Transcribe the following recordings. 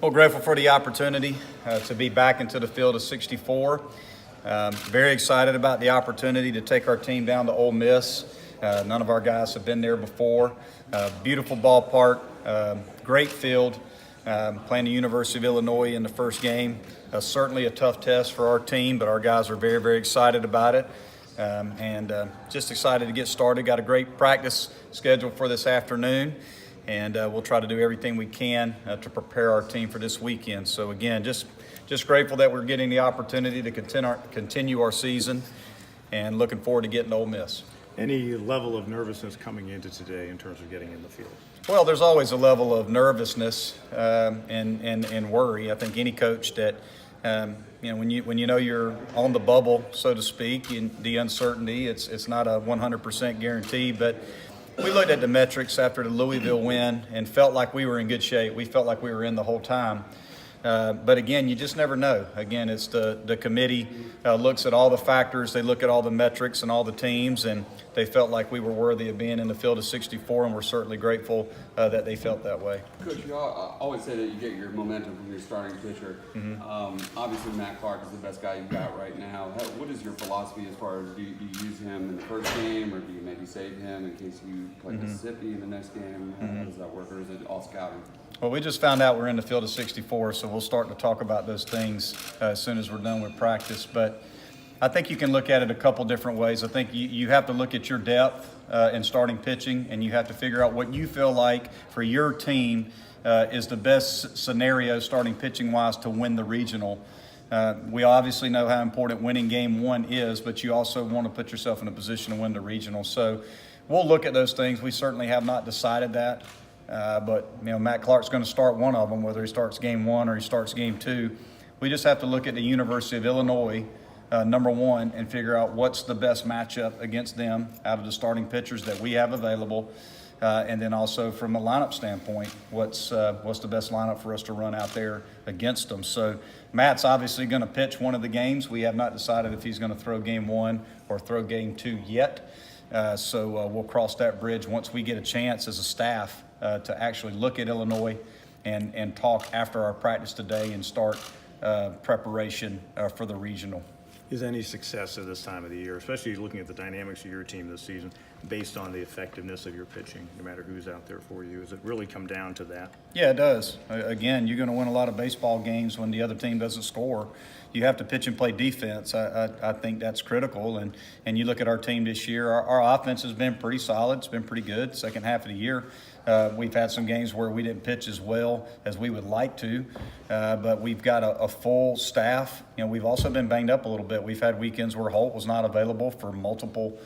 Well, grateful for the opportunity to be back into the field of 64. Very excited about the opportunity to take our team down to Ole Miss. None of our guys have been there before. Beautiful ballpark, great field. Playing the University of Illinois in the first game. Certainly a tough test for our team, but our guys are very, very excited about it. And just excited to get started. Got a great practice scheduled for this afternoon. And we'll try to do everything we can to prepare our team for this weekend. So again, just grateful that we're getting the opportunity to continue our season, and looking forward to getting to Ole Miss. Any level of nervousness coming into today in terms of getting in the field? Well, there's always a level of nervousness and worry. I think any coach that when you know you're on the bubble, so to speak, the uncertainty, it's not a 100% guarantee, but we looked at the metrics after the Louisville win and felt like we were in good shape. We felt like we were in the whole time. But again, you just never know. Again, it's the committee looks at all the factors. They look at all the metrics and all the teams, and they felt like we were worthy of being in the field of 64, and we're certainly grateful that they felt that way. Coach, you always say that you get your momentum from your starting pitcher. Obviously, Matt Clark is the best guy you've got right now. What is your philosophy as far as do you use him in the first game, or do you maybe save him in case you play Mississippi in the next game? How does that work, or is it all scouting? Well, we just found out we're in the field of 64, so we'll start to talk about those things as soon as we're done with practice. But I think you can look at it a couple different ways. I think you have to look at your depth in starting pitching, and you have to figure out what you feel like for your team is the best scenario starting pitching-wise to win the regional. We obviously know how important winning game one is, but you also want to put yourself in a position to win the regional. So we'll look at those things. We certainly have not decided that. But Matt Clark's going to start one of them, whether he starts game one or he starts game two. We just have to look at the University of Illinois, number one, and figure out what's the best matchup against them out of the starting pitchers that we have available. And then also from a lineup standpoint, what's the best lineup for us to run out there against them. So Matt's obviously going to pitch one of the games. We have not decided if he's going to throw game one or throw game two yet. So we'll cross that bridge once we get a chance as a staff to actually look at Illinois and talk after our practice today and start preparation for the regional. Is any success at this time of the year, especially looking at the dynamics of your team this season, based on the effectiveness of your pitching, no matter who's out there for you? Does it really come down to that? Yeah, it does. Again, you're going to win a lot of baseball games when the other team doesn't score. You have to pitch and play defense. I think that's critical. And you look at our team this year, our offense has been pretty solid. It's been pretty good second half of the year. We've had some games where we didn't pitch as well as we would like to, but we've got a full staff. We've also been banged up a little bit. We've had weekends where Holt was not available for multiple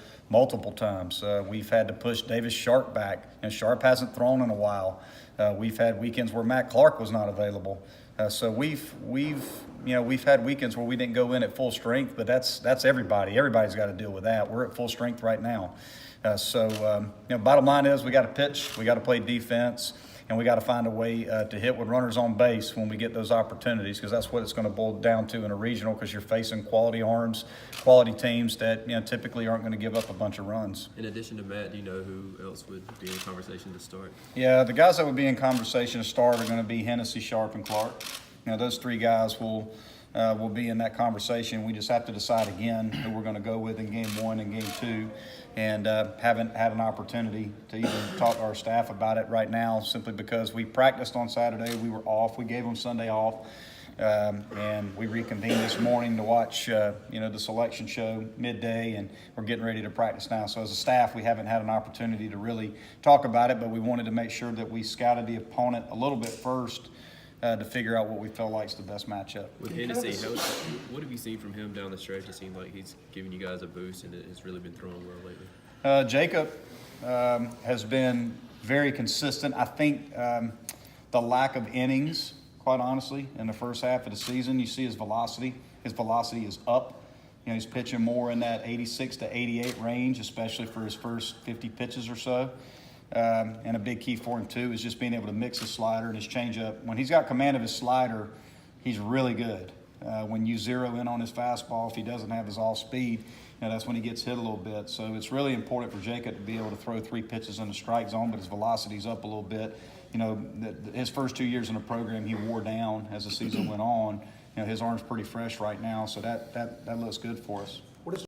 times. We've had to push Davis Sharp back, and Sharp hasn't thrown in a while. We've had weekends where Matt Clark was not available. So we've had weekends where we didn't go in at full strength, but that's everybody. Everybody's got to deal with that. We're at full strength right now. So bottom line is we got to pitch, we got to play defense, and we got to find a way to hit with runners on base when we get those opportunities, because that's what it's going to boil down to in a regional, because you're facing quality arms, quality teams that typically aren't going to give up a bunch of runs. In addition to Matt, do you know who else would be in conversation to start? Yeah, the guys that would be in conversation to start are going to be Hennessy, Sharp, and Clark. Those three guys will be in that conversation. We just have to decide again who we're going to go with in game one and game two, and haven't had an opportunity to even talk to our staff about it right now, simply because we practiced on Saturday. We were off. We gave them Sunday off, and we reconvened this morning to watch the selection show midday, and we're getting ready to practice now. So as a staff, we haven't had an opportunity to really talk about it, but we wanted to make sure that we scouted the opponent a little bit first to figure out what we felt like is the best matchup. With Hennessy, what have you seen from him down the stretch? It seems like he's giving you guys a boost, and it's really been throwing well lately. Jacob has been very consistent. I think the lack of innings, quite honestly, in the first half of the season, you see his velocity. His velocity is up. He's pitching more in that 86 to 88 range, especially for his first 50 pitches or so. And a big key for him, too, is just being able to mix his slider and his changeup. When he's got command of his slider, he's really good. When you zero in on his fastball, if he doesn't have his off-speed, that's when he gets hit a little bit. So it's really important for Jacob to be able to throw 3 pitches in the strike zone, but his velocity's up a little bit. you know, his first 2 years in the program, he wore down as the season went on. You know, his arm's pretty fresh right now, so that looks good for us. What is